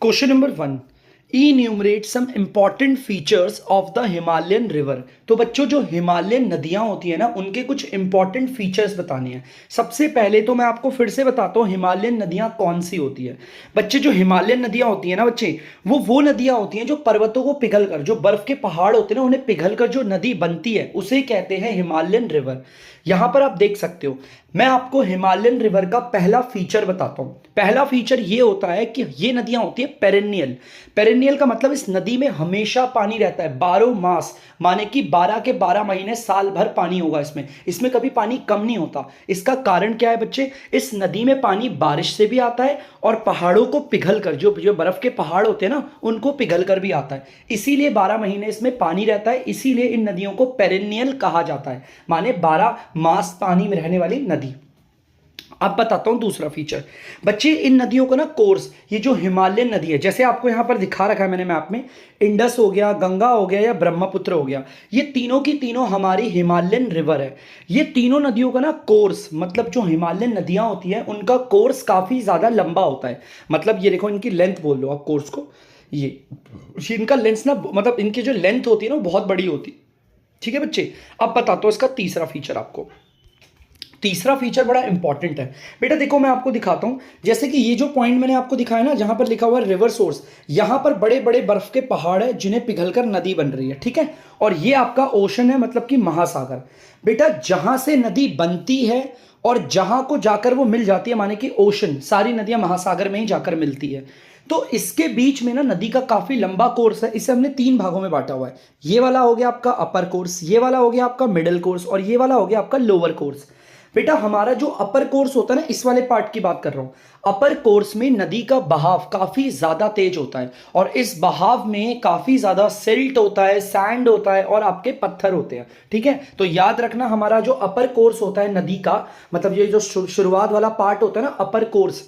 Question number 1, enumerate some important features of the Himalayan river. तो बच्चों, जो हिमालयन नदियां होती है ना, उनके कुछ इंपॉर्टेंट फीचर्स बताने हैं। सबसे पहले तो मैं आपको फिर से बताता हूँ हिमालयन नदियां कौन सी होती है। बच्चे, जो हिमालयन नदियां होती है ना बच्चे, वो नदियां होती हैं जो पर्वतों को पिघल कर, जो बर्फ के पहाड़ होते हैं ना, उन्हें पिघल कर जो नदी बनती है उसे कहते हैं हिमालयन रिवर। यहां पर आप देख सकते हो, मैं आपको हिमालयन रिवर का पहला फीचर बताता हूं। पहला फीचर ये होता है कि ये नदियां होती है पेरेनियल। पेरेनियल का मतलब इस नदी में हमेशा पानी रहता है, 12 मास, माने कि 12 के 12 महीने साल भर पानी होगा इसमें। इसमें कभी पानी कम नहीं होता। इसका कारण क्या है बच्चे? इस नदी में पानी बारिश से भी आता है और पहाड़ों को पिघल कर, जो जो बर्फ के पहाड़ होते हैं ना, उनको पिघल कर भी आता है। इसीलिए 12 महीने इसमें पानी रहता है, इसीलिए इन नदियों को पेरेनियल कहा जाता है, माने 12 मास पानी में रहने वाली नदी। अब बताता हूं दूसरा फीचर। बच्चे, इन नदियों को ना कोर्स, ये जो हिमालयन नदी है, जैसे आपको यहां पर दिखा रखा है मैंने मैप में, इंडस हो गया, गंगा हो गया या ब्रह्मपुत्र हो गया, ये तीनों की तीनों हमारी हिमालयन रिवर है। ये तीनों नदियों का ना कोर्स, मतलब जो हिमालयन नदियां होती हैं उनका कोर्स काफी ज्यादा लंबा होता है। मतलब ये देखो, इनकी लेंथ बोल लो आप कोर्स को, ये इनका लेंथ ना, मतलब इनकी जो लेंथ होती है ना, वो बहुत बड़ी होती है। ठीक है बच्चे, अब बताता हूं इसका तीसरा फीचर आपको। तीसरा फीचर बड़ा इंपॉर्टेंट है बेटा। देखो मैं आपको दिखाता हूं, जैसे कि ये जो पॉइंट मैंने आपको दिखाया ना, जहां पर लिखा हुआ है रिवर सोर्स, यहां पर बड़े बड़े बर्फ के पहाड़ है जिन्हें पिघलकर नदी बन रही है। ठीक है, और ये आपका ओशन है, मतलब कि महासागर। बेटा, जहां से नदी बनती है और जहां को जाकर वो मिल जाती है, माने कि ओशन, सारी नदियां महासागर में ही जाकर मिलती है। तो इसके बीच में ना नदी का काफी लंबा कोर्स है। इसे हमने 3 भागों में बांटा हुआ है। ये वाला हो गया आपका अपर कोर्स, ये वाला हो गया आपका मिडिल कोर्स, और ये वाला हो गया आपका लोअर कोर्स। बेटा, हमारा जो अपर कोर्स होता है ना, इस वाले पार्ट की बात कर रहा हूं। अपर कोर्स में नदी का बहाव काफी ज्यादा तेज होता है, और इस बहाव में काफी ज्यादा सिल्ट होता है, सैंड होता है, और आपके पत्थर होते हैं। ठीक है, तो याद रखना, हमारा जो अपर कोर्स होता है नदी का, मतलब ये जो शुरुआत वाला पार्ट होता है ना, अपर कोर्स,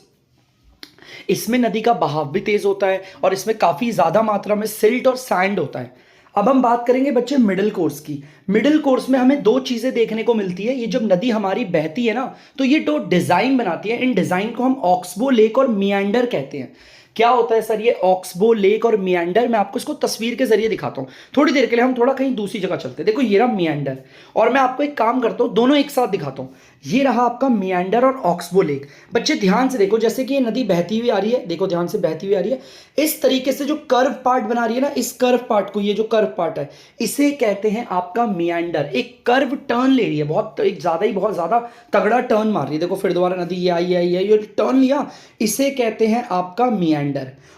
इसमें नदी का बहाव भी तेज होता है, और इसमें काफी ज्यादा मात्रा में सिल्ट और सैंड होता है। अब हम बात करेंगे बच्चे मिडिल कोर्स की। मिडिल कोर्स में हमें 2 चीजें देखने को मिलती है। ये जब नदी हमारी बहती है ना, तो ये 2 डिजाइन बनाती है। इन डिजाइन को हम ऑक्सबो लेक और मियांडर कहते हैं। क्या होता है सर ये ऑक्सबो लेक और मियांडर? मैं आपको इसको तस्वीर के जरिए दिखाता हूं। थोड़ी देर के लिए हम थोड़ा कहीं दूसरी जगह चलते हैं। देखो, ये रहा मियांडर, और मैं आपको एक काम करता हूं, दोनों एक साथ दिखाता हूं। ये रहा आपका मियांडर और ऑक्सबो लेक। बच्चे ध्यान से देखो, जैसे कि ये नदी बहती हुई आ रही है, देखो ध्यान से बहती हुई आ रही है। इस तरीके से जो कर्व पार्ट बना रही है ना, इस कर्व पार्ट को, ये जो कर्व पार्ट है, इसे कहते हैं आपका मियांडर। एक कर्व टर्न ले रही है, बहुत ज्यादा तगड़ा टर्न मार रही है। देखो फिर दोबारा नदी ये आई आई आई, ये टर्न लिया, इसे कहते हैं आपका मियांडर।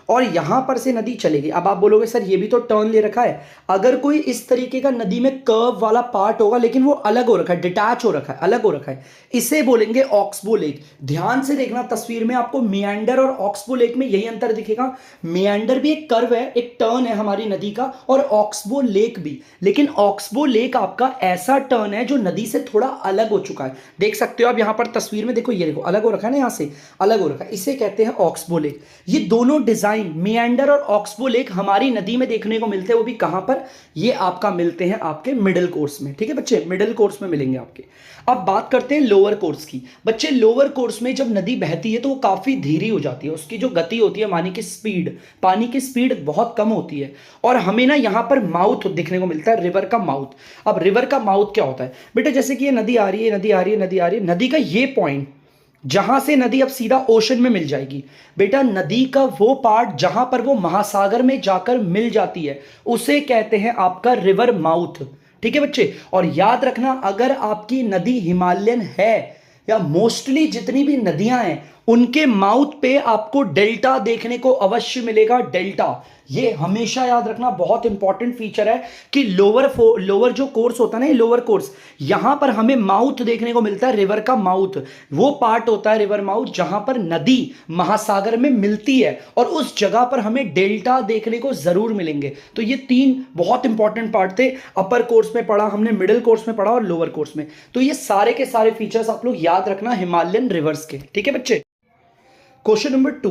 और यहां पर से नदी चलेगी। अब आप बोलोगे सर ये भी तो टर्न ले रखा है। अगर कोई इस तरीके का नदी में कर्व वाला पार्ट होगा, लेकिन वो अलग हो रखा है, डिटैच हो रखा है, अलग हो रखा है, इसे बोलेंगे ऑक्सबो लेक। ध्यान से देखना तस्वीर में, आपको मियांडर और ऑक्सबो लेक में यही अंतर दिखेगा। मियांडर भी एक कर्व है, एक टर्न है हमारी नदी का, और ऑक्सबो लेक भी। लेकिन ऑक्सबो लेक आपका ऐसा टर्न है जो नदी से थोड़ा अलग हो चुका है। देख सकते हो आप यहां पर तस्वीर में, देखो ये देखो अलग हो रखा है ना, यहां से अलग हो रखा है, इसे कहते हैं ऑक्सबो लेक। ये दोनों डिजाइन मियांडर और ऑक्सबो लेक हमारी नदी में देखने को मिलते हैं। वो भी कहां पर? ये आपका मिलते हैं आपके मिडिल कोर्स में। ठीक है बच्चे, मिडिल कोर्स में मिलेंगे आपके। अब बात करते हैं लोअर कोर्स की। बच्चे, लोअर कोर्स में जब नदी बहती है तो वो काफी धीरे हो जाती है। उसकी जो गति होती है, माने की स्पीड, पानी की स्पीड बहुत कम होती है। और हमें ना यहां पर माउथ दिखने को मिलता है, रिवर का माउथ। अब रिवर का माउथ क्या होता है बेटा? जैसे कि ये नदी आ रही है, नदी आ रही है, नदी आ रही है, नदी का ये पॉइंट, जहां से नदी अब सीधा ओशन में मिल जाएगी। बेटा, नदी का वो पार्ट जहां पर वो महासागर में जाकर मिल जाती है, उसे कहते हैं आपका रिवर माउथ। ठीक है बच्चे, और याद रखना, अगर आपकी नदी हिमालयन है, या मोस्टली जितनी भी नदियां हैं, उनके माउथ पे आपको डेल्टा देखने को अवश्य मिलेगा। डेल्टा, ये हमेशा याद रखना, बहुत इंपॉर्टेंट फीचर है कि लोअर जो कोर्स होता है ना, लोअर कोर्स, यहां पर हमें माउथ देखने को मिलता है, रिवर का माउथ। वो पार्ट होता है रिवर माउथ जहां पर नदी महासागर में मिलती है, और उस जगह पर हमें डेल्टा देखने को जरूर मिलेंगे। तो ये 3 बहुत इंपॉर्टेंट पार्ट थे। अपर कोर्स में पढ़ा हमने, मिडिल कोर्स में पढ़ा, और लोअर कोर्स में। तो ये सारे के सारे फीचर्स आप लोग याद रखना हिमालयन रिवर्स के। ठीक है बच्चे। Question number 2,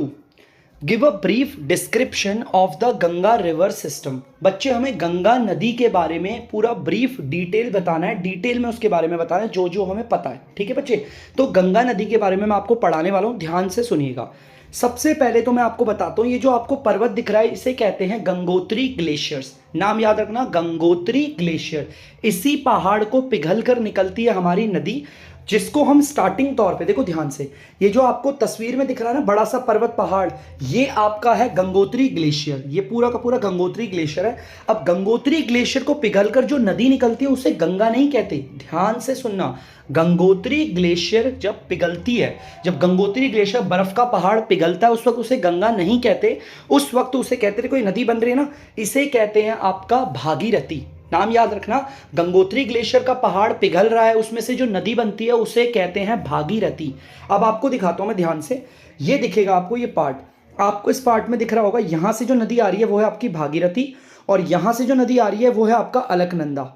give a brief description of the Ganga river system. बच्चे, हमें गंगा नदी के बारे में पूरा ब्रीफ डिटेल बताना है, डिटेल में उसके बारे में बताना है जो जो हमें पता है। ठीक है बच्चे, तो गंगा नदी के बारे में मैं आपको पढ़ाने वाला हूं, ध्यान से सुनिएगा। सबसे पहले तो मैं आपको बताता हूँ, ये जो आपको पर्वत दिख रहा है इसे कहते हैं गंगोत्री ग्लेशियर्स। नाम याद रखना, गंगोत्री ग्लेशियर। इसी पहाड़ को पिघल कर निकलती है हमारी नदी, जिसको हम स्टार्टिंग तौर पे, देखो ध्यान से, ये जो आपको तस्वीर में दिख रहा है ना बड़ा सा पर्वत पहाड़, ये आपका है गंगोत्री ग्लेशियर। ये पूरा का पूरा गंगोत्री ग्लेशियर है। अब गंगोत्री ग्लेशियर को पिघलकर जो नदी निकलती है उसे गंगा नहीं कहते, ध्यान से सुनना। गंगोत्री ग्लेशियर जब पिघलती है, जब गंगोत्री ग्लेशियर बर्फ का पहाड़ पिघलता है, उस वक्त उसे गंगा नहीं कहते, उस वक्त उसे कहते थे, कोई नदी बन रही है ना, इसे कहते हैं आपका भागीरथी। नाम याद रखना, गंगोत्री ग्लेशियर का पहाड़ पिघल रहा है, उसमें से जो नदी बनती है उसे कहते हैं भागीरथी। अब आपको दिखाता हूं मैं ध्यान से, ये दिखेगा आपको, ये पार्ट आपको इस पार्ट में दिख रहा होगा, यहां से जो नदी आ रही है वो है आपकी भागीरथी, और यहां से जो नदी आ रही है वो है आपका अलकनंदा,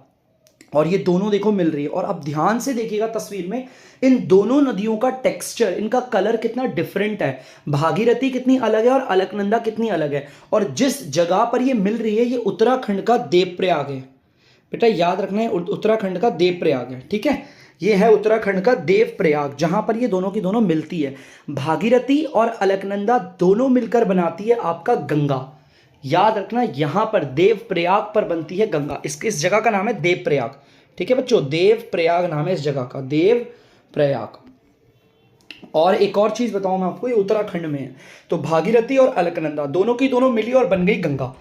और ये दोनों देखो मिल रही है। और अब ध्यान से देखिएगा तस्वीर में, इन दोनों नदियों का टेक्सचर, इनका कलर कितना डिफरेंट है। भागीरथी कितनी अलग है और अलकनंदा कितनी अलग है। और जिस जगह पर ये मिल रही है, ये उत्तराखंड का देवप्रयाग है। बेटा याद रखना है, उत्तराखंड का देवप्रयाग है, ठीक है। ये है उत्तराखंड का देवप्रयाग, जहां पर ये दोनों की दोनों मिलती है। भागीरथी और अलकनंदा दोनों मिलकर बनाती है आपका गंगा। याद रखना, यहां पर देवप्रयाग पर बनती है गंगा। इस जगह का नाम है देवप्रयाग, ठीक है बच्चों, देवप्रयाग नाम है इस जगह का, देवप्रयाग। और एक और चीज बताऊं मैं आपको, ये उत्तराखंड में है। तो भागीरथी और अलकनंदा दोनों की दोनों मिली और बन गई गंगा।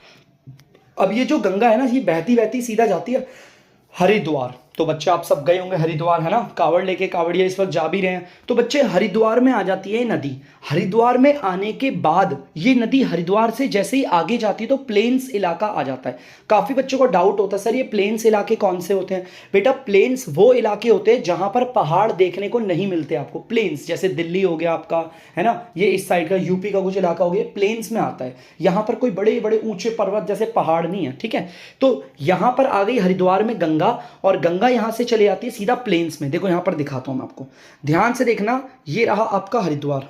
अब ये जो गंगा है ना, ये बहती बहती सीधा जाती है हरिद्वार। तो बच्चे आप सब गए होंगे हरिद्वार, है ना, कावड़ लेके कावड़िया इस वक्त जा भी रहे हैं। तो बच्चे हरिद्वार में आ जाती है ये नदी। हरिद्वार में आने के बाद ये नदी हरिद्वार से जैसे ही आगे जाती है तो प्लेन्स इलाका आ जाता है। काफी बच्चों को डाउट होता है, सर ये प्लेन्स इलाके कौन से होते हैं? बेटा प्लेन्स वो इलाके होते हैं जहां पर पहाड़ देखने को नहीं मिलते आपको। प्लेन्स जैसे दिल्ली हो गया आपका, है ना, ये इस साइड का यूपी का कुछ इलाका हो गया, प्लेन्स में आता है। यहाँ पर कोई बड़े बड़े ऊंचे पर्वत जैसे पहाड़ नहीं है, ठीक है। तो यहाँ पर आ गई हरिद्वार में गंगा, और गंगा यहाँ से चली जाती है सीधा प्लेन्स में। देखो यहाँ पर दिखाता हूं मैं आपको, ध्यान से देखना, ये रहा आपका हरिद्वार,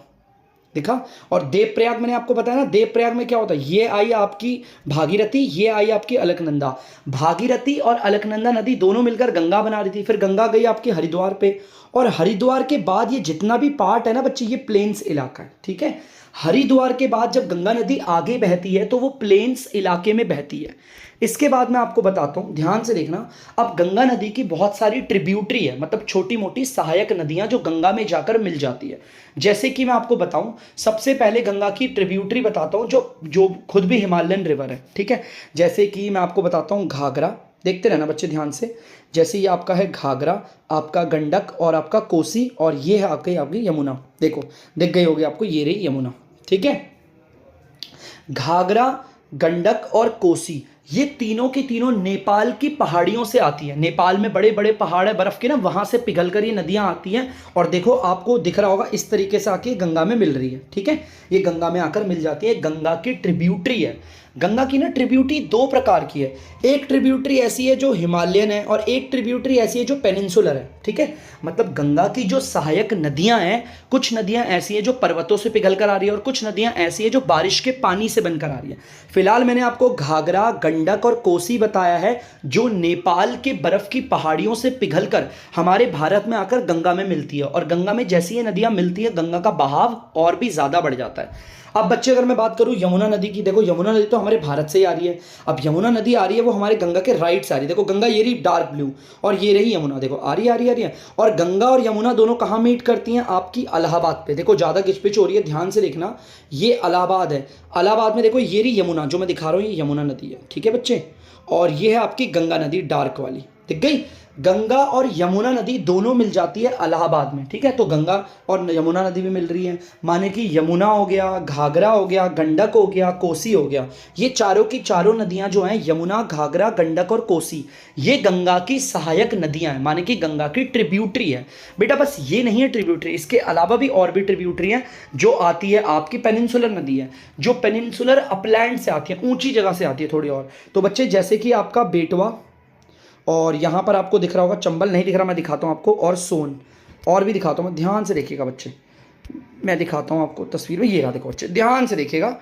दिखा। और देवप्रयाग मैंने आपको बताया ना, देवप्रयाग में क्या होता है, ये आई आपकी भागीरथी, ये आई आपकी अलकनंदा। भागीरथी और अलकनंदा नदी दोनों मिलकर गंगा बना रही थी। फिर गंगा गई आपकी हरिद्वार पे, और हरिद्वार के बाद ये जितना भी पार्ट है ना बच्चे, ये प्लेन्स इलाका है, ठीक है। हरिद्वार के बाद जब गंगा नदी आगे बहती है तो वो प्लेन्स इलाके में बहती है। इसके बाद मैं आपको बताता हूं, ध्यान से देखना। अब गंगा नदी की बहुत सारी ट्रिब्यूटरी है, मतलब छोटी मोटी सहायक नदियां जो गंगा में जाकर मिल जाती है। जैसे कि मैं आपको बताऊं, सबसे पहले गंगा की ट्रिब्यूटरी बताता हूं, जो खुद भी हिमालयन रिवर है, ठीक है। जैसे कि मैं आपको बताता हूं घाघरा, देखते रहना बच्चे ध्यान से। जैसे ये आपका है घाघरा, आपका गंडक और आपका कोसी, और ये है आपकी यमुना। देखो दिख गई होगी आपको, ये रही यमुना, ठीक है। घाघरा, गंडक और कोसी, ये तीनों की तीनों नेपाल की पहाड़ियों से आती है। नेपाल में बड़े बड़े पहाड़ है बर्फ के ना, वहां से पिघल कर ये नदियां आती हैं। और देखो आपको दिख रहा होगा इस तरीके से आके गंगा में मिल रही है, ठीक है। ये गंगा में आकर मिल जाती है, गंगा की ट्रिब्यूटरी है। गंगा की ना ट्रिब्यूटरी दो प्रकार की है। एक ट्रिब्यूटरी ऐसी है जो हिमालयन है, और एक ट्रिब्यूटरी ऐसी है जो पेनिनसुलर है, ठीक है। मतलब गंगा की जो सहायक नदियां हैं, कुछ नदियां ऐसी हैं जो पर्वतों से पिघल कर आ रही है, और कुछ नदियां ऐसी हैं जो बारिश के पानी से बनकर आ रही है। फिलहाल मैंने आपको घाघरा, गंडक और कोसी बताया है, जो नेपाल के बर्फ की पहाड़ियों से पिघल कर हमारे भारत में आकर गंगा में मिलती है। और गंगा में जैसी ये नदियां मिलती है, गंगा का बहाव और भी ज्यादा बढ़ जाता है। अब बच्चे अगर मैं बात करूं यमुना नदी की, देखो यमुना नदी तो हमारे भारत से ही आ रही है। अब यमुना नदी आ रही है वो हमारे गंगा के राइट से आ रही है। देखो गंगा ये रही डार्क ब्लू, और ये रही यमुना, देखो आ रही है। और गंगा और यमुना दोनों कहाँ मीट करती हैं? आपकी इलाहाबाद पे। देखो ज्यादा घिचपिच हो रही है, ध्यान से देखना, ये इलाहाबाद है। इलाहाबाद में देखो ये रही यमुना, जो मैं दिखा रहा हूँ ये यमुना नदी है, ठीक है बच्चे। और ये है आपकी गंगा नदी डार्क वाली, दिख गई। गंगा और यमुना नदी दोनों मिल जाती है इलाहाबाद में, ठीक है। तो गंगा और यमुना नदी भी मिल रही है, माने कि यमुना हो गया, घाघरा हो गया, गंडक हो गया, कोसी हो गया। ये चारों की चारों नदियां जो हैं, यमुना, घाघरा, गंडक और कोसी, ये गंगा की सहायक नदियां हैं, माने कि गंगा की ट्रिब्यूटरी है। बेटा बस ये नहीं है ट्रिब्यूटरी, इसके अलावा भी और भी ट्रिब्यूटरी हैं जो आती है। आपकी पेनिनसुलर नदी है, जो पेनिनसुलर अपलैंड से आती है, ऊंची जगह से आती है थोड़ी और। तो बच्चे जैसे कि आपका बेटवा, और यहाँ पर आपको दिख रहा होगा चंबल, नहीं दिख रहा मैं दिखाता हूँ आपको, और सोन, और भी दिखाता हूँ मैं, ध्यान से देखिएगा बच्चे, मैं दिखाता हूँ आपको तस्वीर में। ये रहा, देखो बच्चे ध्यान से देखिएगा,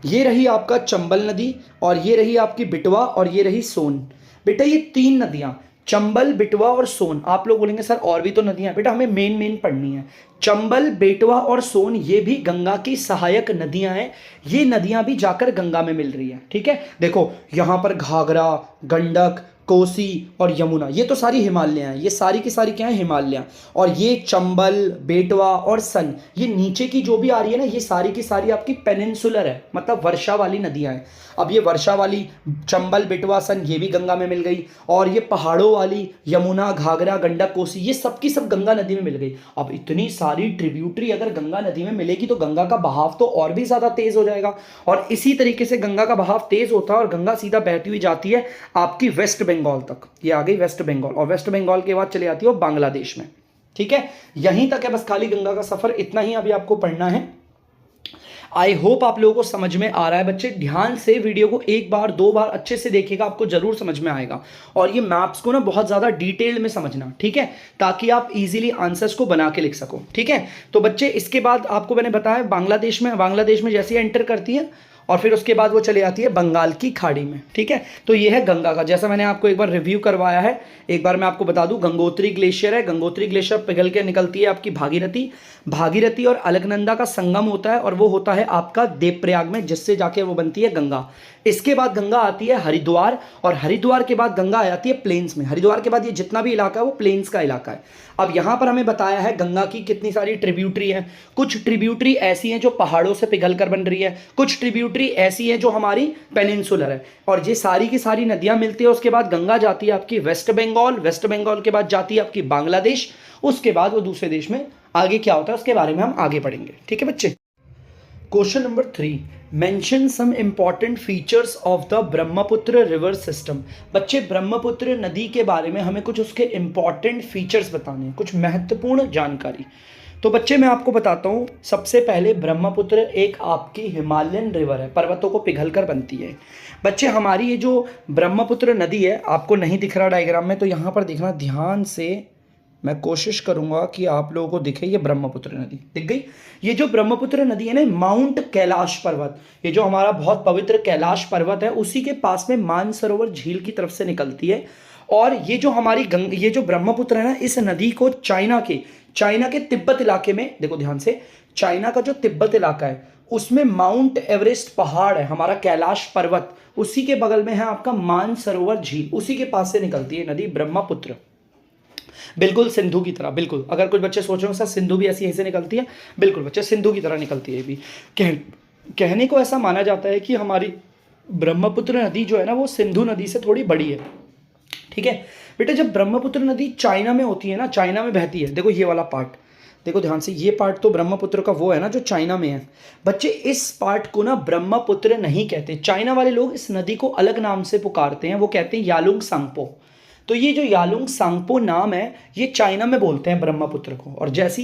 ये रही आपका चंबल नदी, और ये रही आपकी बिटवा, और ये रही सोन। बेटा ये तीन नदियाँ चंबल, बेटवा और सोन। आप लोग बोलेंगे सर और भी तो नदियां हैं। बेटा हमें मेन मेन पढ़नी है। चंबल, बेटवा और सोन ये भी गंगा की सहायक नदियां हैं। ये नदियां भी जाकर गंगा में मिल रही हैं। ठीक है, देखो यहां पर घाघरा, गंडक, कोसी और यमुना, ये तो सारी हिमालय हैं। ये सारी की सारी क्या है, हिमालय। और ये चंबल, बेटवा और सन, ये नीचे की जो भी आ रही है ना, ये सारी की सारी आपकी पेनिनसुलर है, मतलब वर्षा वाली नदियां हैं। अब ये वर्षा वाली चंबल, बेटवा, सन ये भी गंगा में मिल गई। और ये पहाड़ों वाली यमुना, घाघरा, गंडक, कोसी, ये सब की सब गंगा नदी में मिल गई। अब इतनी सारी ट्रिब्यूटरी अगर गंगा नदी में मिलेगी तो गंगा का बहाव तो और भी ज्यादा तेज हो जाएगा। और इसी तरीके से गंगा का बहाव तेज होता है और गंगा सीधा बहती हुई जाती है आपकी वेस्ट बंगाल तक। ये आ गई वेस्ट बंगाल, और वेस्ट बंगाल के बाद चले जाती है बांग्लादेश में। ठीक है, यहीं तक है बस खाली गंगा का सफर, इतना ही अभी आपको पढ़ना है। आई होप आप लोगों को समझ में आ रहा है। बच्चे ध्यान से वीडियो को एक बार दो बार अच्छे से देखिएगा, आपको जरूर समझ में आएगा। और ये मैप्स को ना बहुत ज्यादा डिटेल में समझना, ठीक है, ताकि आप इजीली आंसर्स को बना के लिख सको। ठीक है, तो बच्चे इसके बाद आपको मैंने बताया बांग्लादेश में जैसे एंटर करती है और फिर उसके बाद वो चले जाती है बंगाल की खाड़ी में। ठीक है, तो ये है गंगा का, जैसा मैंने आपको एक बार रिव्यू करवाया है। एक बार मैं आपको बता दूं, गंगोत्री ग्लेशियर है, गंगोत्री ग्लेशियर पिघल के निकलती है आपकी भागीरथी और अलकनंदा का संगम होता है, और वो होता है आपका देवप्रयाग में, जिससे जाके वो बनती है गंगा। इसके बाद गंगा आती है हरिद्वार, और हरिद्वार के बाद गंगा आ जाती है प्लेन्स में। हरिद्वार के बाद ये जितना भी इलाका है वो प्लेन्स का इलाका है। अब यहां पर हमें बताया है गंगा की कितनी सारी ट्रिब्यूटरी है। कुछ ट्रिब्यूटरी ऐसी हैं जो पहाड़ों से पिघल कर बन रही है, कुछ ट्रिब्यूटरी ऐसी है जो हमारी पेनिनसुलर है। और ये सारी की सारी नदियां मिलती है। उसके बाद गंगा जाती है आपकी वेस्ट बंगाल के बाद जाती है आपकी बांग्लादेश। उसके बाद वो दूसरे देश में आगे क्या होता है उसके बारे में हम आगे पढ़ेंगे। ठीक है बच्चे। Question number 3, mention some important features of the Brahmaputra river system. बच्चे ब्रह्मपुत्र नदी के बारे में हमें कुछ उसके इंपॉर्टेंट फीचर्स बताने हैं, कुछ महत्वपूर्ण जानकारी। तो बच्चे मैं आपको बताता हूँ, सबसे पहले ब्रह्मपुत्र एक आपकी हिमालयन रिवर है, पर्वतों को पिघलकर बनती है। बच्चे हमारी ये जो ब्रह्मपुत्र नदी है, आपको नहीं दिख रहा डायग्राम में, तो यहाँ पर देखना ध्यान से, मैं कोशिश करूंगा कि आप लोगों को दिखे। ये ब्रह्मपुत्र नदी दिख गई। ये जो ब्रह्मपुत्र नदी है ना, माउंट कैलाश पर्वत, ये जो हमारा बहुत पवित्र कैलाश पर्वत है, उसी के पास में मानसरोवर झील की तरफ से निकलती है। और ये जो हमारी ये जो ब्रह्मपुत्र है ना, इस नदी को चाइना के तिब्बत इलाके में, देखो ध्यान से, चाइना का जो तिब्बत इलाका है उसमें माउंट एवरेस्ट पहाड़ है, हमारा कैलाश पर्वत, उसी के बगल में है आपका मानसरोवर झील, उसी के पास से निकलती है नदी ब्रह्मपुत्र। बिल्कुल सिंधु की तरह, बिल्कुल। अगर कुछ बच्चे सोच रहे हो सर सिंधु भी ऐसी ऐसे निकलती है, बिल्कुल बच्चे सिंधु की तरह निकलती है भी। कहने को ऐसा माना जाता है कि हमारी ब्रह्मपुत्र नदी जो है ना, वो सिंधु नदी से थोड़ी बड़ी है। ठीक है बेटा, जब ब्रह्मपुत्र नदी चाइना में होती है ना, चाइना में बहती है, देखो ये वाला पार्ट, देखो ध्यान से, ये पार्ट तो ब्रह्मपुत्र का वो है ना जो चाइना में है। बच्चे इस पार्ट को ना ब्रह्मपुत्र नहीं कहते, चाइना वाले लोग इस नदी को अलग नाम से पुकारते हैं, वो कहते हैं यालुंग सांगपो। तो ये जो यालुंग सांगपो नाम है, ये चाइना में बोलते हैं ब्रह्मपुत्र को। और जैसे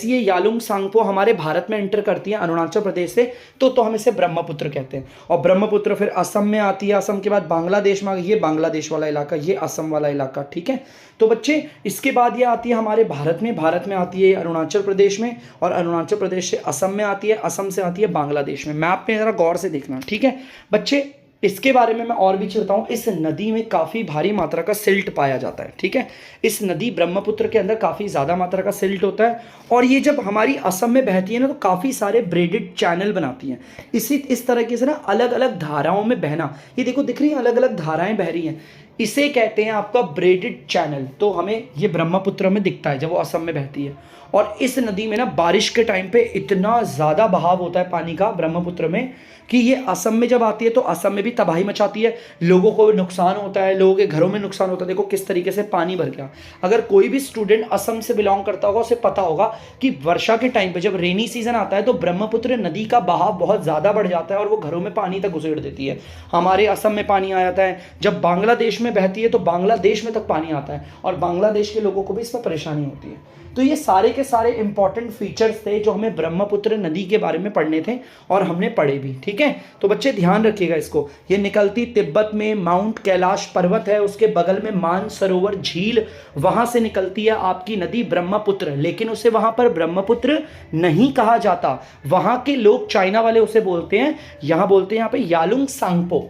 ये यालुंग सांगपो हमारे भारत में एंटर करती है अरुणाचल प्रदेश से, तो हम इसे ब्रह्मपुत्र कहते हैं। और ब्रह्मपुत्र फिर असम में आती है, असम के बाद बांग्लादेश में, ये बांग्लादेश वाला इलाका, ये असम वाला इलाका। ठीक है, तो बच्चे इसके बाद ये आती है हमारे भारत में आती है अरुणाचल प्रदेश में, और अरुणाचल प्रदेश से असम में आती है, असम से आती है बांग्लादेश में। मैप में जरा गौर से देखना। ठीक है बच्चे, इसके बारे में मैं और भी बताऊं, इस नदी में काफ़ी भारी मात्रा का सिल्ट पाया जाता है। ठीक है, इस नदी ब्रह्मपुत्र के अंदर काफ़ी ज़्यादा मात्रा का सिल्ट होता है। और ये जब हमारी असम में बहती है ना, तो काफ़ी सारे ब्रेडेड चैनल बनाती हैं। इस तरीके से ना अलग अलग धाराओं में बहना, ये देखो दिख रही है, अलग अलग धाराएं बह रही हैं, इसे कहते हैं आपका ब्रेडेड चैनल। तो हमें ये ब्रह्मपुत्र में दिखता है जब वो असम में बहती है। और इस नदी में ना बारिश के टाइम पे इतना ज़्यादा बहाव होता है पानी का ब्रह्मपुत्र में, कि ये असम में जब आती है तो असम में भी तबाही मचाती है, लोगों को नुकसान होता है, लोगों के घरों में नुकसान होता है। देखो किस तरीके से पानी भर गया। अगर कोई भी स्टूडेंट असम से बिलोंग करता होगा, उसे पता होगा कि वर्षा के टाइम पे जब रेनी सीजन आता है तो ब्रह्मपुत्र नदी का बहाव बहुत ज़्यादा बढ़ जाता है और वो घरों में पानी तक घुसेड़ देती है। हमारे असम में पानी आ जाता है, जब बांग्लादेश में बहती है तो बांग्लादेश में तक पानी आता है, और बांग्लादेश के लोगों को भी इसमें परेशानी होती है। तो ये सारे के सारे इंपॉर्टेंट फीचर्स थे जो हमें ब्रह्मपुत्र नदी के बारे में पढ़ने थे, और हमने पढ़े भी। ठीक है, तो बच्चे ध्यान रखिएगा इसको। ये निकलती तिब्बत में, माउंट कैलाश पर्वत है, उसके बगल में मानसरोवर झील, वहां से निकलती है आपकी नदी ब्रह्मपुत्र। लेकिन उसे वहां पर ब्रह्मपुत्र नहीं कहा जाता, वहां के लोग, चाइना वाले उसे बोलते हैं, यहां बोलते हैं यहाँ पे यालुंग सांगपो।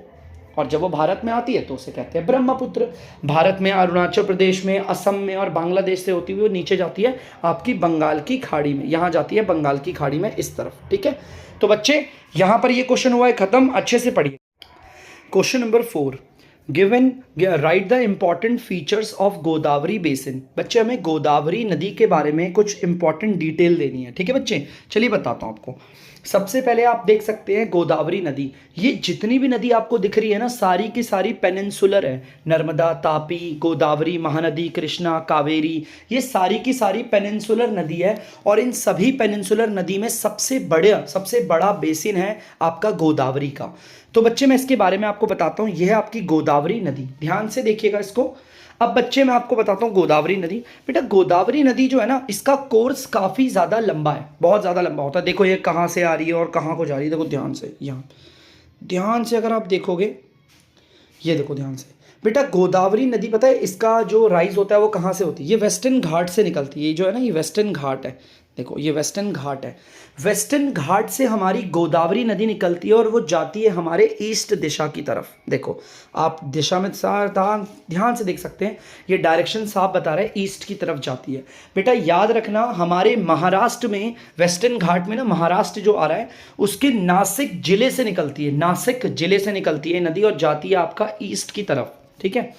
और जब वो भारत में आती है तो उसे कहते हैं ब्रह्मपुत्र। भारत में अरुणाचल प्रदेश में, असम में और बांग्लादेश से होती हुई वो नीचे जाती है आपकी बंगाल की खाड़ी में, यहाँ जाती है बंगाल की खाड़ी में इस तरफ, ठीक है। तो बच्चे यहाँ पर ये क्वेश्चन हुआ है खत्म, अच्छे से पढ़िए। Question number 4, given right the important features of Godavari basin. बच्चे हमें गोदावरी नदी के बारे में कुछ इंपॉर्टेंट डिटेल देनी है, ठीक है बच्चे। चलिए बताता हूँ आपको। सबसे पहले आप देख सकते हैं गोदावरी नदी, ये जितनी भी नदी आपको दिख रही है ना, सारी की सारी पेनिनसुलर है। नर्मदा, तापी, गोदावरी, महानदी, कृष्णा, कावेरी, ये सारी की सारी पेनिनसुलर नदी है। और इन सभी पेनिनसुलर नदी में सबसे बड़ा बेसिन है आपका गोदावरी का। तो बच्चे मैं इसके बारे में आपको बताता हूँ। यह है आपकी गोदावरी नदी, ध्यान से देखिएगा इसको। अब बच्चे मैं आपको बताता हूँ गोदावरी नदी। बेटा गोदावरी नदी जो है ना, इसका कोर्स काफ़ी ज़्यादा लंबा है, बहुत ज़्यादा लंबा होता है। देखो ये कहाँ से आ रही है और कहाँ को जा रही है, देखो ध्यान से, यहाँ ध्यान से अगर आप देखोगे, ये देखो ध्यान से। बेटा गोदावरी नदी पता है इसका जो राइज होता है वो कहाँ से होती है, ये वेस्टर्न घाट से निकलती है। ये जो है ना, ये वेस्टर्न घाट है, देखो ये वेस्टर्न घाट है। वेस्टर्न घाट से हमारी गोदावरी नदी निकलती है और वो जाती है हमारे ईस्ट दिशा की तरफ। देखो आप दिशा में ध्यान से देख सकते हैं, ये डायरेक्शन साफ बता रहा है, ईस्ट की तरफ जाती है। बेटा याद रखना, हमारे महाराष्ट्र में वेस्टर्न घाट में ना, महाराष्ट्र जो आ रहा है उसके नासिक जिले से निकलती है, नासिक जिले से निकलती है नदी और जाती है आपका ईस्ट की तरफ, ठीक है।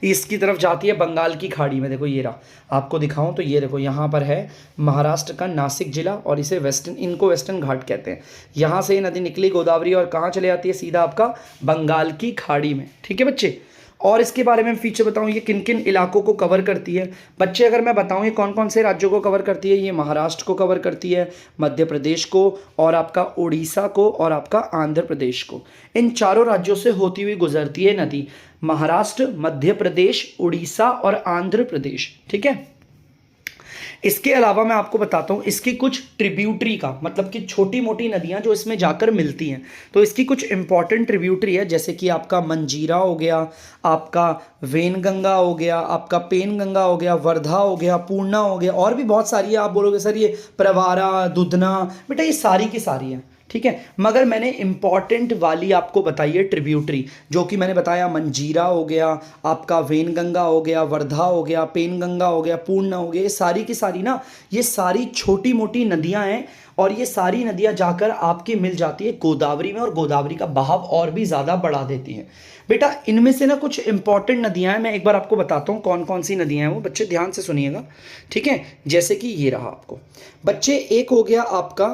ईस्ट की तरफ जाती है बंगाल की खाड़ी में। देखो ये रहा, आपको दिखाऊं तो ये देखो यहाँ पर है महाराष्ट्र का नासिक जिला और इसे इनको वेस्टर्न घाट कहते हैं। यहाँ से ये नदी निकली गोदावरी और कहाँ चले जाती है, सीधा आपका बंगाल की खाड़ी में, ठीक है बच्चे। और इसके बारे में फीचर बताऊं, ये किन किन इलाकों को कवर करती है बच्चे। अगर मैं बताऊं ये कौन कौन से राज्यों को कवर करती है, ये महाराष्ट्र को कवर करती है, मध्य प्रदेश को और आपका उड़ीसा को और आपका आंध्र प्रदेश को। इन चारों राज्यों से होती हुई गुजरती है नदी, महाराष्ट्र, मध्य प्रदेश, उड़ीसा और आंध्र प्रदेश, ठीक है। इसके अलावा मैं आपको बताता हूँ इसकी कुछ ट्रिब्यूटरी का, मतलब कि छोटी मोटी नदियाँ जो इसमें जाकर मिलती हैं। तो इसकी कुछ इंपॉर्टेंट ट्रिब्यूटरी है, जैसे कि आपका मंजीरा हो गया, आपका वेनगंगा हो गया, आपका पेनगंगा हो गया, वर्धा हो गया, पूर्णा हो गया, और भी बहुत सारी है। आप बोलोगे सर ये प्रवारा, दुधना, बेटा ये सारी की सारी है, ठीक है। मगर मैंने इंपॉर्टेंट वाली आपको बताई है ट्रिब्यूटरी, जो कि मैंने बताया मंजीरा हो गया, आपका वेनगंगा हो गया, वर्धा हो गया, पेनगंगा हो गया, पूर्णा हो गया। ये सारी की सारी ना, ये सारी छोटी मोटी नदियां हैं और ये सारी नदियां जाकर आपकी मिल जाती है गोदावरी में और गोदावरी का बहाव और भी ज़्यादा बढ़ा देती हैं। बेटा इनमें से ना कुछ इंपॉर्टेंट नदियां हैं, मैं एक बार आपको बताता हूँ कौन कौन सी नदियां हैं वो, बच्चे ध्यान से सुनिएगा, ठीक है। जैसे कि ये रहा आपको बच्चे, एक हो गया आपका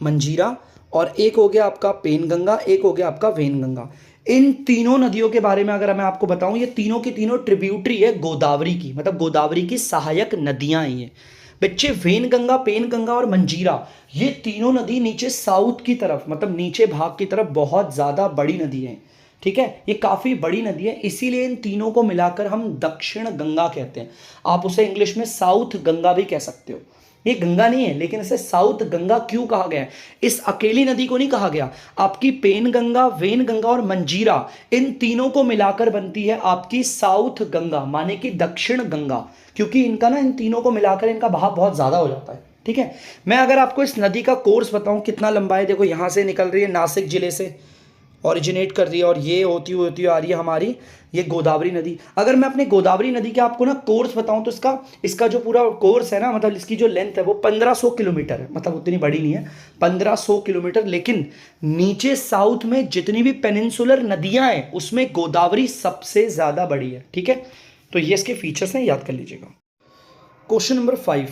मंजीरा और एक हो गया आपका पेनगंगा, एक हो गया आपका वेनगंगा। इन तीनों नदियों के बारे में अगर मैं आपको बताऊं, ये तीनों की तीनों ट्रिब्यूटरी है गोदावरी की, मतलब गोदावरी की सहायक नदियां ही हैं बच्चे। वेनगंगा, पेनगंगा और मंजीरा, ये तीनों नदी नीचे साउथ की तरफ, मतलब नीचे भाग की तरफ बहुत ज़्यादा बड़ी नदी है, ठीक है। ये काफ़ी बड़ी नदी है, इसीलिए इन तीनों को मिलाकर हम दक्षिण गंगा कहते हैं। आप उसे इंग्लिश में साउथ गंगा भी कह सकते हो। ये गंगा नहीं है, लेकिन इसे साउथ गंगा क्यों कहा गया है, इस अकेली नदी को नहीं कहा गया। आपकी पेनगंगा, वेनगंगा और मंजीरा, इन तीनों को मिलाकर बनती है आपकी साउथ गंगा, माने कि दक्षिण गंगा, क्योंकि इनका ना, इन तीनों को मिलाकर इनका बहाव बहुत ज़्यादा हो जाता है, ठीक है। मैं अगर आपको इस नदी का कोर्स बताऊं कितना लंबा है, देखो यहाँ से निकल रही है, नासिक जिले से ओरिजिनेट कर रही है और ये होती आ रही है हमारी ये गोदावरी नदी। अगर मैं अपने गोदावरी नदी के आपको ना कोर्स बताऊं तो इसका जो पूरा कोर्स है ना, मतलब इसकी जो लेंथ है वो 1500 किलोमीटर है, मतलब उतनी बड़ी नहीं है, 1500 किलोमीटर। लेकिन नीचे साउथ में जितनी भी पेनिनसुलर नदियां हैं उसमें गोदावरी सबसे ज़्यादा बड़ी है, ठीक है। तो ये इसके फीचर्स हैं, याद कर लीजिएगा। Question number 5,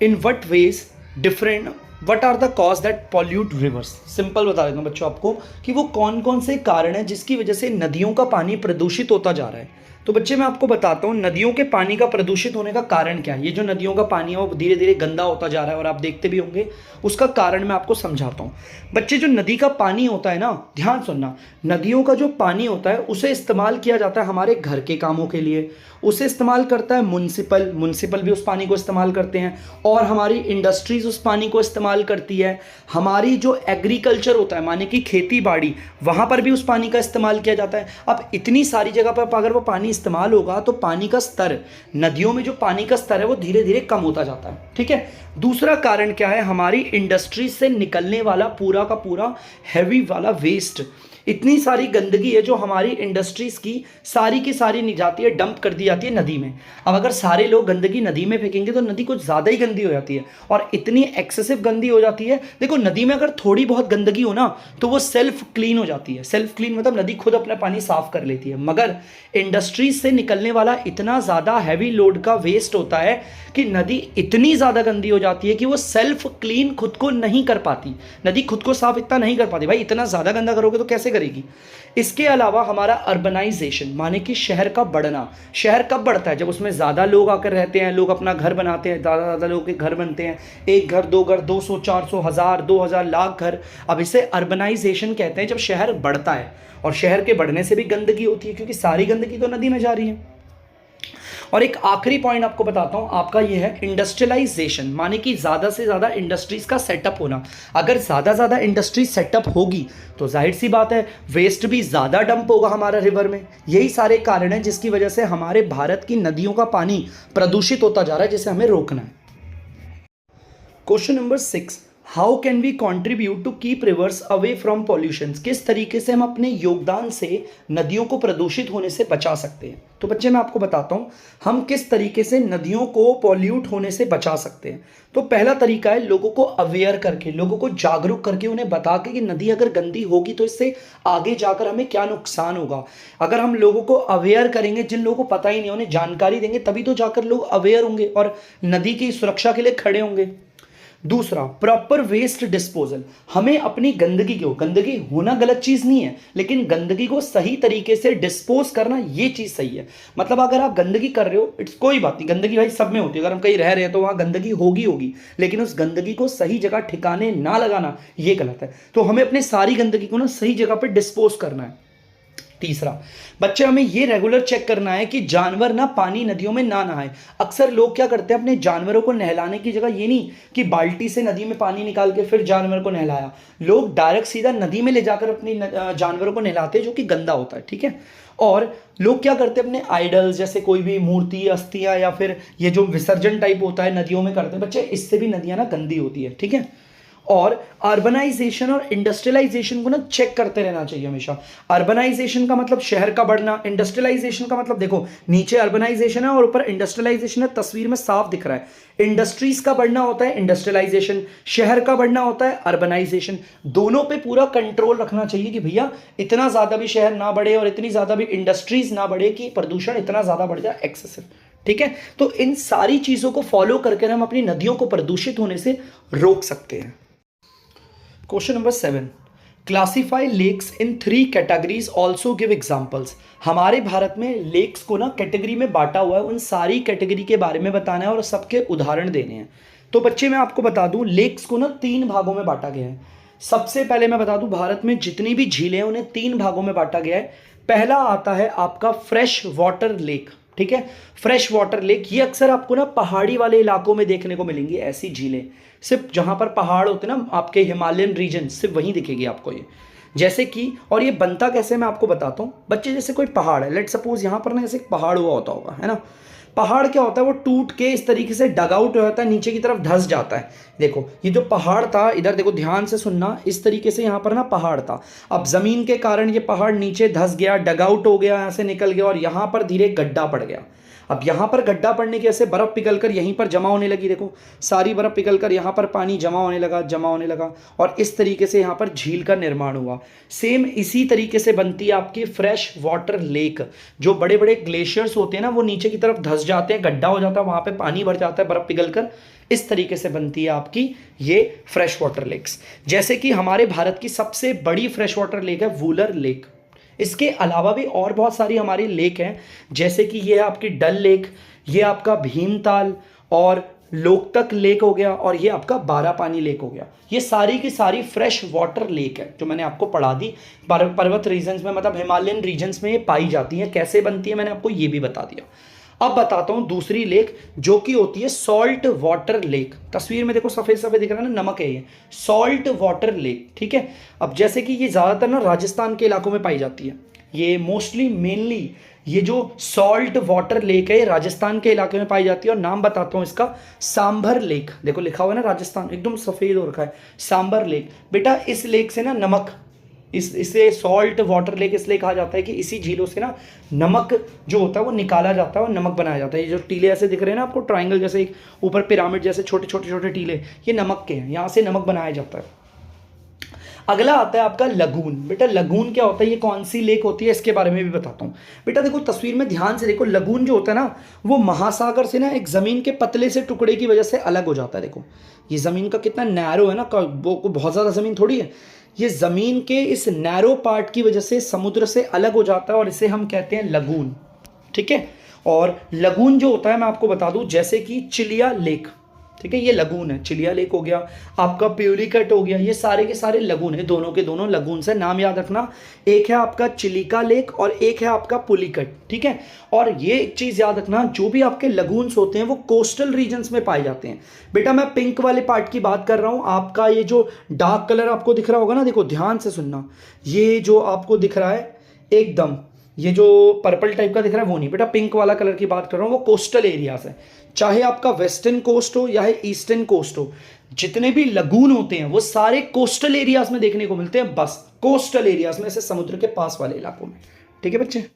in what ways different what are the cause that pollute rivers. Simple बता देता हूँ बच्चों आपको कि वो कौन कौन से कारण हैं जिसकी वजह से नदियों का पानी प्रदूषित होता जा रहा है। तो बच्चे मैं आपको बताता हूँ नदियों के पानी का प्रदूषित होने का कारण क्या है। ये जो नदियों का पानी है वो धीरे धीरे गंदा होता जा रहा है और आप देखते भी होंगे, उसका कारण मैं आपको समझाता हूँ। बच्चे जो नदी का पानी होता है ना, ध्यान सुनना, नदियों का जो पानी होता है उसे इस्तेमाल किया जाता है हमारे घर के कामों के लिए, उसे इस्तेमाल करता है म्युनिसिपल भी उस पानी को इस्तेमाल करते हैं, और हमारी इंडस्ट्रीज उस पानी को इस्तेमाल करती है। हमारी जो एग्रीकल्चर होता है माने कि खेती बाड़ी, वहाँ पर भी उस पानी का इस्तेमाल किया जाता है। अब इतनी सारी जगह पर अगर वो पानी इस्तेमाल होगा तो पानी का स्तर, नदियों में जो पानी का स्तर है वो धीरे धीरे कम होता जाता है। ठीक है। दूसरा कारण क्या है, हमारी इंडस्ट्री से निकलने वाला पूरा का पूरा हैवी वाला वेस्ट, इतनी सारी गंदगी है जो हमारी इंडस्ट्रीज की सारी जाती है, डंप कर दी जाती है नदी में। अब अगर सारे लोग गंदगी नदी में फेंकेंगे तो नदी कुछ ज़्यादा ही गंदी हो जाती है, और इतनी एक्सेसिव गंदी हो जाती है। देखो नदी में अगर थोड़ी बहुत गंदगी हो ना तो वो सेल्फ क्लीन हो जाती है। सेल्फ क्लीन मतलब नदी खुद अपना पानी साफ कर लेती है, मगर इंडस्ट्रीज से निकलने वाला इतना ज़्यादा हैवी लोड का वेस्ट होता है कि नदी इतनी ज़्यादा गंदी हो जाती है कि वो सेल्फ क्लीन खुद को नहीं कर पाती। नदी खुद को साफ इतना नहीं कर पाती। भाई इतना ज़्यादा गंदा करोगे तो कैसे करेगी। इसके अलावा हमारा अर्बनाइजेशन, माने कि शहर का बढ़ना। शहर कब बढ़ता है, जब उसमें ज़्यादा लोग आकर रहते हैं, लोग अपना घर बनाते हैं, ज़्यादा लोगों के घर बनते हैं, एक घर, दो घर, 200, 400, 1000, 2000, लाख घर। अब इसे अर्बनाइजेशन कहते हैं जब शहर बढ़ता है, और शहर के बढ़ने से भी गंदगी होती है क्योंकि सारी गंदगी तो नदी में जा रही है। और एक आखिरी पॉइंट आपको बताता हूं, आपका ये है इंडस्ट्रियलाइजेशन, माने कि ज़्यादा से ज़्यादा इंडस्ट्रीज का सेटअप होना। अगर ज़्यादा इंडस्ट्रीज सेटअप होगी तो जाहिर सी बात है वेस्ट भी ज़्यादा डंप होगा हमारा रिवर में। यही सारे कारण हैं जिसकी वजह से हमारे भारत की नदियों का पानी प्रदूषित होता जा रहा है, जिसे हमें रोकना है। Question number 6, how can we contribute to keep rivers away from pollution. किस तरीके से हम अपने योगदान से नदियों को प्रदूषित होने से बचा सकते हैं। तो बच्चे मैं आपको बताता हूं हम किस तरीके से नदियों को पॉल्यूट होने से बचा सकते हैं। तो पहला तरीका है लोगों को अवेयर करके, लोगों को जागरूक करके, उन्हें बता के कि नदी अगर गंदी होगी तो इससे आगे जाकर हमें क्या नुकसान होगा। अगर हम लोगों को अवेयर करेंगे, जिन लोगों को पता ही नहीं उन्हें जानकारी देंगे, तभी तो जाकर लोग अवेयर होंगे और नदी की सुरक्षा के लिए खड़े होंगे। दूसरा, प्रॉपर वेस्ट डिस्पोजल। हमें अपनी गंदगी होना गलत चीज नहीं है, लेकिन गंदगी को सही तरीके से डिस्पोज करना ये चीज सही है। मतलब अगर आप गंदगी कर रहे हो, इट्स कोई बात नहीं, गंदगी भाई सब में होती है। अगर हम कहीं रह रहे हैं तो वहां गंदगी होगी, लेकिन उस गंदगी को सही जगह ठिकाने ना लगाना ये गलत है। तो हमें अपनी सारी गंदगी को ना सही जगह पर डिस्पोज करना है। तीसरा, बच्चे हमें ये रेगुलर चेक करना है कि जानवर ना पानी नदियों में ना नहाए। अक्सर लोग क्या करते हैं, अपने जानवरों को नहलाने की जगह ये नहीं कि बाल्टी से नदी में पानी निकाल के फिर जानवर को नहलाया, लोग डायरेक्ट सीधा नदी में ले जाकर अपनी जानवरों को नहलाते हैं, जो कि गंदा होता है। ठीक है। और लोग क्या करते हैं, अपने आइडल्स जैसे कोई भी मूर्ति, अस्थियां या फिर ये जो विसर्जन टाइप होता है नदियों में करते हैं बच्चे, इससे भी नदियां ना गंदी होती है। ठीक है। और अर्बनाइजेशन और इंडस्ट्रियलाइजेशन को ना चेक करते रहना चाहिए हमेशा। अर्बनाइजेशन का मतलब शहर का बढ़ना, इंडस्ट्रियलाइजेशन का मतलब देखो नीचे अर्बनाइजेशन है और ऊपर इंडस्ट्रियलाइजेशन है, तस्वीर में साफ दिख रहा है। इंडस्ट्रीज का बढ़ना होता है इंडस्ट्रियलाइजेशन, शहर का बढ़ना होता है अर्बनाइजेशन। दोनों पे पूरा कंट्रोल रखना चाहिए कि भैया इतना ज्यादा भी शहर ना बढ़े और इतनी ज्यादा भी इंडस्ट्रीज ना बढ़े कि प्रदूषण इतना ज्यादा बढ़ जाए, एक्सेसिव। ठीक है। तो इन सारी चीजों को फॉलो करके हम अपनी नदियों को प्रदूषित होने से रोक सकते हैं। क्वेश्चन नंबर 7, क्लासीफाई लेक्स इन 3 कैटेगरीज, ऑल्सो गिव एग्जाम्पल्स। हमारे भारत में लेक्स को ना कैटेगरी में बांटा हुआ है, उन सारी कैटेगरी के बारे में बताना है और सबके उदाहरण देने हैं। तो बच्चे मैं आपको बता दूं लेक्स को ना 3 भागों में बांटा गया है। सबसे पहले मैं बता दूं भारत में जितनी भी झीलें हैं उन्हें 3 भागों में बांटा गया है। पहला आता है आपका फ्रेश वाटर लेक। ठीक है। फ्रेश वाटर लेक ये अक्सर आपको ना पहाड़ी वाले इलाकों में देखने को मिलेंगी। ऐसी झीलें सिर्फ जहां पर पहाड़ होते हैं ना, आपके हिमालयन रीजन, सिर्फ वहीं दिखेगी आपको ये। जैसे कि, और ये बनता कैसे मैं आपको बताता हूँ बच्चे। जैसे कोई पहाड़ है, लेट सपोज यहाँ पर ना ऐसे एक पहाड़ हुआ होता होगा, है ना। पहाड़ क्या होता है, वो टूट के इस तरीके से डग आउट हो जाता है, नीचे की तरफ धंस जाता है। देखो ये जो पहाड़ था, इधर देखो ध्यान से सुनना, इस तरीके से यहाँ पर ना पहाड़ था। अब जमीन के कारण ये पहाड़ नीचे धंस गया, डग आउट हो गया, यहाँ से निकल गया और यहाँ पर धीरे गड्ढा पड़ गया। अब यहाँ पर गड्ढा पड़ने की वजह से बर्फ पिघलकर यहीं पर जमा होने लगी। देखो सारी बर्फ पिघलकर यहाँ पर पानी जमा होने लगा और इस तरीके से यहाँ पर झील का निर्माण हुआ। सेम इसी तरीके से बनती है आपकी फ्रेश वाटर लेक। जो बड़े बड़े ग्लेशियर्स होते हैं ना, वो नीचे की तरफ धंस जाते हैं, गड्ढा हो जाता है, वहाँ पे पानी भर जाता है बर्फ पिघलकर। इस तरीके से बनती है आपकी ये फ्रेश वाटर लेक्स। जैसे कि हमारे भारत की सबसे बड़ी फ्रेश वाटर लेक है वुलर लेक। इसके अलावा भी और बहुत सारी हमारी लेक हैं, जैसे कि ये है आपकी डल लेक, ये आपका भीमताल और लोकतक लेक हो गया, और ये आपका बारापानी लेक हो गया। ये सारी की सारी फ्रेश वाटर लेक है जो मैंने आपको पढ़ा दी। पर्वत रीजन्स में, मतलब हिमालयन रीजन्स में ये पाई जाती हैं। कैसे बनती है मैंने आपको ये भी बता दिया। अब बताता हूं दूसरी लेक जो कि होती है सॉल्ट वाटर लेक। तस्वीर में देखो सफेद सफेद दिख रहा है ना, नमक है ये, सॉल्ट वाटर लेक। ठीक है। अब जैसे कि ये ज्यादातर ना राजस्थान के इलाकों में पाई जाती है। ये मोस्टली मेनली ये जो सॉल्ट वाटर लेक है राजस्थान के इलाके में पाई जाती है। और नाम बताता हूँ इसका, सांभर लेक। देखो लिखा हुआ है ना राजस्थान, एकदम सफ़ेद हो रखा है, सांभर लेक। बेटा इस लेक से ना नमक, इसे सॉल्ट वाटर लेक इसलिए कहा जाता है कि इसी झीलों से ना नमक जो होता है वो निकाला जाता है और नमक बनाया जाता है। ये जो टीले ऐसे दिख रहे हैं ना आपको, ट्राइंगल जैसे, एक ऊपर पिरामिड जैसे छोटे छोटे छोटे टीले, ये नमक के हैं, यहाँ से नमक बनाया जाता है। अगला आता है आपका लगून। बेटा लगून क्या होता है, ये कौन सी लेक होती है, इसके बारे में भी बताता हूँ। बेटा देखो तस्वीर में ध्यान से देखो, लगून जो होता है ना वो महासागर से ना एक ज़मीन के पतले से टुकड़े की वजह से अलग हो जाता है। देखो ये ज़मीन का कितना नैरो है ना, वो बहुत ज़्यादा ज़मीन थोड़ी है, ये ज़मीन के इस नैरो पार्ट की वजह से समुद्र से अलग हो जाता है और इसे हम कहते हैं लगून। ठीक है। और लगून जो होता है मैं आपको बता दूं, जैसे कि चिलिया लेक, ठीक है, ये लगून है। चिलिया लेक हो गया आपका, प्यूरिकट हो गया, ये सारे के सारे लगून है, दोनों के दोनों लगून से। नाम याद रखना, एक है आपका चिलिका लेक और एक है आपका पुलिकट। ठीक है। और ये एक चीज़ याद रखना, जो भी आपके लगून्स होते हैं वो कोस्टल रीजन्स में पाए जाते हैं। बेटा मैं पिंक वाले पार्ट की बात कर रहा हूँ, आपका ये जो डार्क कलर आपको दिख रहा होगा ना, देखो ध्यान से सुनना, ये जो आपको दिख रहा है एकदम, ये जो पर्पल टाइप का दिख रहा है वो नहीं बेटा, पिंक वाला कलर की बात कर रहा हूँ, वो कोस्टल एरियाज है। चाहे आपका वेस्टर्न कोस्ट हो या ईस्टर्न कोस्ट हो, जितने भी लगून होते हैं वो सारे कोस्टल एरियाज में देखने को मिलते हैं, बस कोस्टल एरियाज में, ऐसे समुद्र के पास वाले इलाकों में। ठीक है बच्चे।